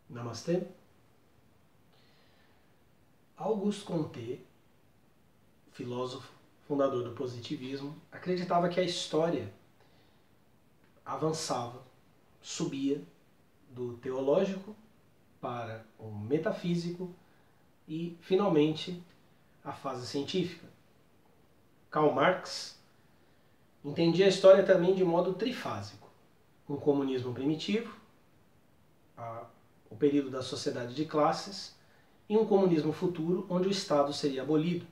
Namastê. Auguste Comte, filósofo, fundador do positivismo, acreditava que a história avançava, subia do teológico para o metafísico e, finalmente, a fase científica. Karl Marx entendia a história também de modo trifásico. Um comunismo primitivo, o período da sociedade de classes, e um comunismo futuro onde o Estado seria abolido.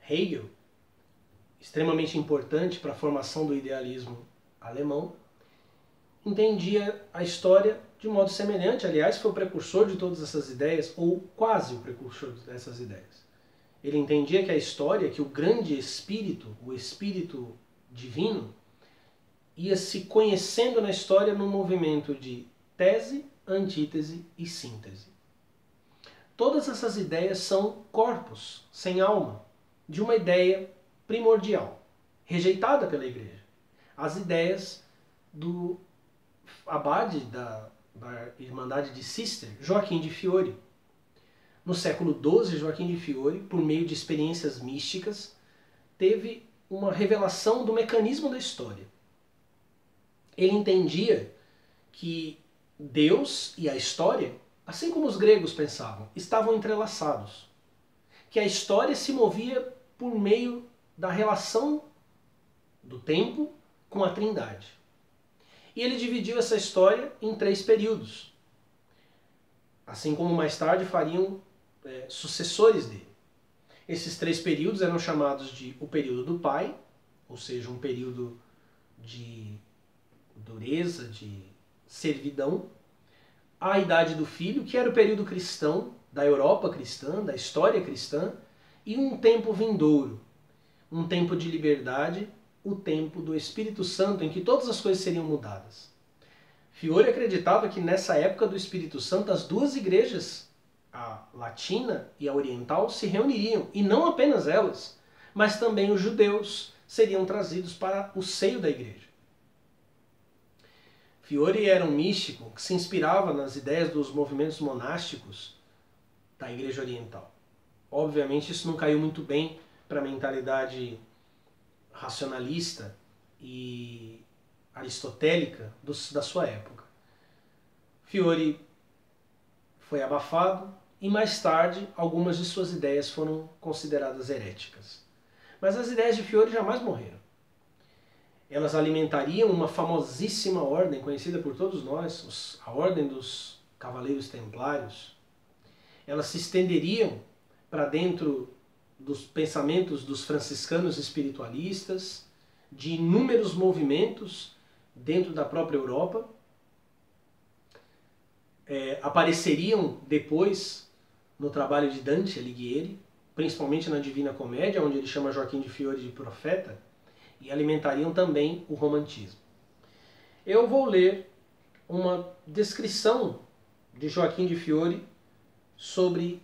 Hegel, extremamente importante para a formação do idealismo alemão, entendia a história de modo semelhante, aliás, foi o precursor de todas essas ideias, ou quase o precursor dessas ideias. Ele entendia que a história, que o grande espírito, o espírito divino, ia se conhecendo na história num movimento de tese, antítese e síntese. Todas essas ideias são corpos, sem alma, de uma ideia primordial, rejeitada pela Igreja. As ideias do abade da Irmandade de Cister, Joaquim de Fiore. No século XII, Joaquim de Fiore, por meio de experiências místicas, teve uma revelação do mecanismo da história. Ele entendia que Deus e a história, assim como os gregos pensavam, estavam entrelaçados. Que a história se movia por meio da relação do tempo com a Trindade. E ele dividiu essa história em 3 períodos. Assim como mais tarde fariam sucessores dele. Esses 3 períodos eram chamados de o período do Pai, ou seja, um período de dureza, de servidão, a Idade do Filho, que era o período cristão, da Europa cristã, da história cristã, e um tempo vindouro, um tempo de liberdade, o tempo do Espírito Santo, em que todas as coisas seriam mudadas. Fiore acreditava que nessa época do Espírito Santo as 2 igrejas, a latina e a oriental, se reuniriam, e não apenas elas, mas também os judeus seriam trazidos para o seio da igreja. Fiore era um místico que se inspirava nas ideias dos movimentos monásticos da Igreja Oriental. Obviamente isso não caiu muito bem para a mentalidade racionalista e aristotélica da sua época. Fiore foi abafado e mais tarde algumas de suas ideias foram consideradas heréticas. Mas as ideias de Fiore jamais morreram. Elas alimentariam uma famosíssima ordem, conhecida por todos nós, a Ordem dos Cavaleiros Templários. Elas se estenderiam para dentro dos pensamentos dos franciscanos espiritualistas, de inúmeros movimentos dentro da própria Europa. Apareceriam depois no trabalho de Dante Alighieri, principalmente na Divina Comédia, onde ele chama Joaquim de Fiore de profeta, e alimentariam também o romantismo. Eu vou ler uma descrição de Joaquim de Fiore sobre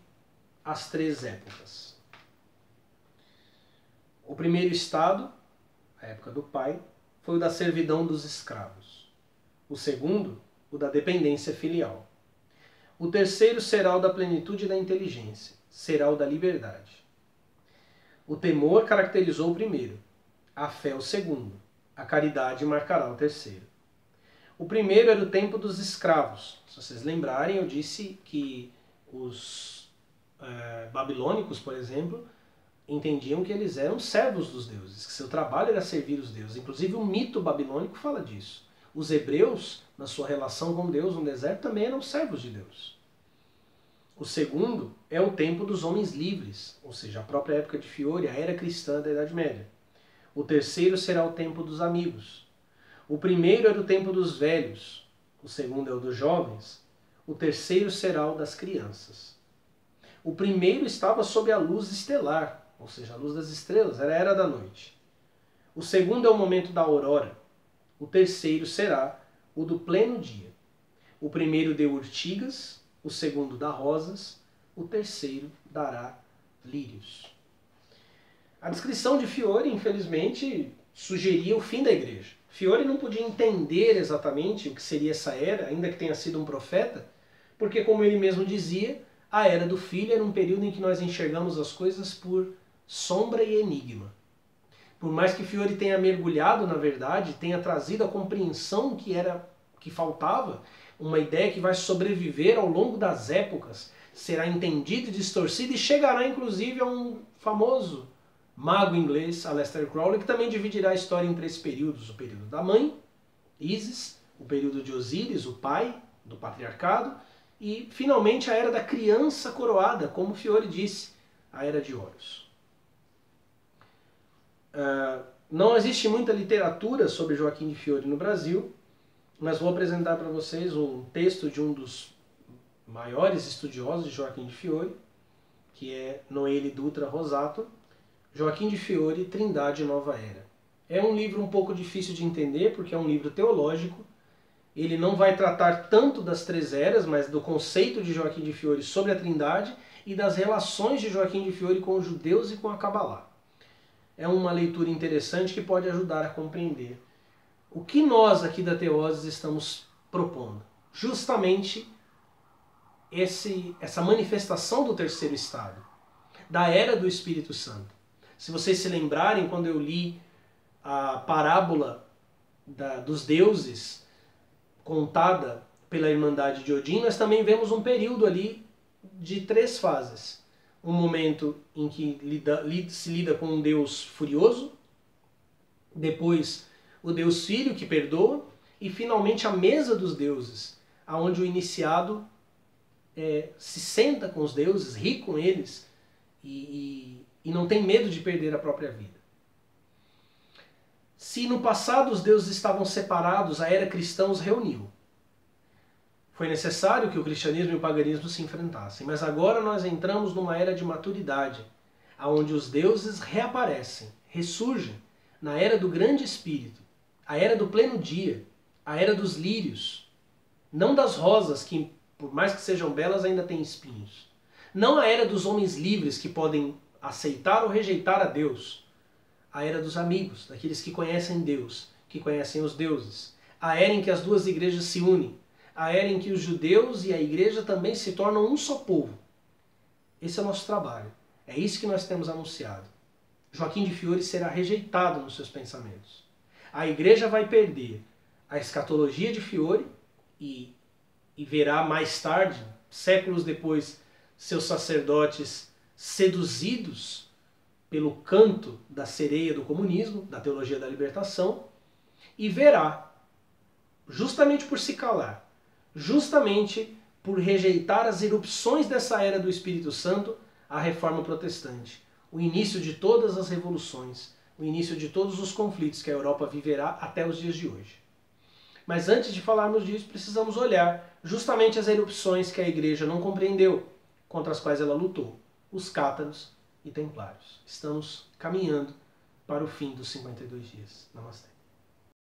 as 3 épocas. O primeiro estado, a época do pai, foi o da servidão dos escravos. O segundo, o da dependência filial. O terceiro será o da plenitude da inteligência, será o da liberdade. O temor caracterizou o primeiro, a fé o segundo, a caridade marcará o terceiro. O primeiro era o tempo dos escravos. Se vocês lembrarem, eu disse que os babilônicos, por exemplo, entendiam que eles eram servos dos deuses, que seu trabalho era servir os deuses. Inclusive o mito babilônico fala disso. Os hebreus, na sua relação com Deus no deserto, também eram servos de Deus. O segundo é o tempo dos homens livres, ou seja, a própria época de Fiore, a era cristã da Idade Média. O terceiro será o tempo dos amigos. O primeiro é o tempo dos velhos, o segundo é o dos jovens, o terceiro será o das crianças. O primeiro estava sob a luz estelar, ou seja, a luz das estrelas, era a era da noite. O segundo é o momento da aurora. O terceiro será o do pleno dia. O primeiro deu urtigas, o segundo dá rosas, o terceiro dará lírios. A descrição de Fiore, infelizmente, sugeria o fim da igreja. Fiore não podia entender exatamente o que seria essa era, ainda que tenha sido um profeta, porque, como ele mesmo dizia, a Era do Filho era um período em que nós enxergamos as coisas por sombra e enigma. Por mais que Fiore tenha mergulhado na verdade, tenha trazido a compreensão que faltava, uma ideia que vai sobreviver ao longo das épocas, será entendida e distorcida e chegará inclusive a um famoso mago inglês, Aleister Crowley, que também dividirá a história em 3 períodos: o período da mãe, Isis, o período de Osíris, o pai do patriarcado, e finalmente a era da criança coroada, como Fiore disse, a Era de Horus. Não existe muita literatura sobre Joaquim de Fiore no Brasil, mas vou apresentar para vocês um texto de um dos maiores estudiosos de Joaquim de Fiore, que é Noele Dutra Rosato, Joaquim de Fiore, Trindade e Nova Era. É um livro um pouco difícil de entender, porque é um livro teológico. Ele não vai tratar tanto das 3 eras, mas do conceito de Joaquim de Fiore sobre a Trindade e das relações de Joaquim de Fiore com os judeus e com a Kabbalah. É uma leitura interessante que pode ajudar a compreender o que nós aqui da Teoses estamos propondo. Justamente essa manifestação do terceiro estado, da Era do Espírito Santo. Se vocês se lembrarem, quando eu li a parábola dos deuses contada pela Irmandade de Odin, nós também vemos um período ali de 3 fases. Um momento em que se lida com um Deus furioso, depois o Deus Filho que perdoa, e finalmente a mesa dos deuses, onde o iniciado se senta com os deuses, ri com eles e não tem medo de perder a própria vida. Se no passado os deuses estavam separados, a era cristã os reuniu. Foi necessário que o cristianismo e o paganismo se enfrentassem, mas agora nós entramos numa era de maturidade, onde os deuses reaparecem, ressurgem, na era do grande espírito, a era do pleno dia, a era dos lírios, não das rosas que, por mais que sejam belas, ainda têm espinhos. Não a era dos homens livres que podem aceitar ou rejeitar a Deus. A era dos amigos, daqueles que conhecem Deus, que conhecem os deuses. A era em que as 2 igrejas se unem. A era em que os judeus e a igreja também se tornam um só povo. Esse é o nosso trabalho. É isso que nós temos anunciado. Joaquim de Fiore será rejeitado nos seus pensamentos. A igreja vai perder a escatologia de Fiore e verá mais tarde, séculos depois, seus sacerdotes seduzidos pelo canto da sereia do comunismo, da teologia da libertação, e verá, justamente por se calar, justamente por rejeitar as erupções dessa era do Espírito Santo, a reforma protestante, o início de todas as revoluções, o início de todos os conflitos que a Europa viverá até os dias de hoje. Mas antes de falarmos disso, precisamos olhar justamente as erupções que a igreja não compreendeu, contra as quais ela lutou, os cátaros e templários. Estamos caminhando para o fim dos 52 dias. Namastê.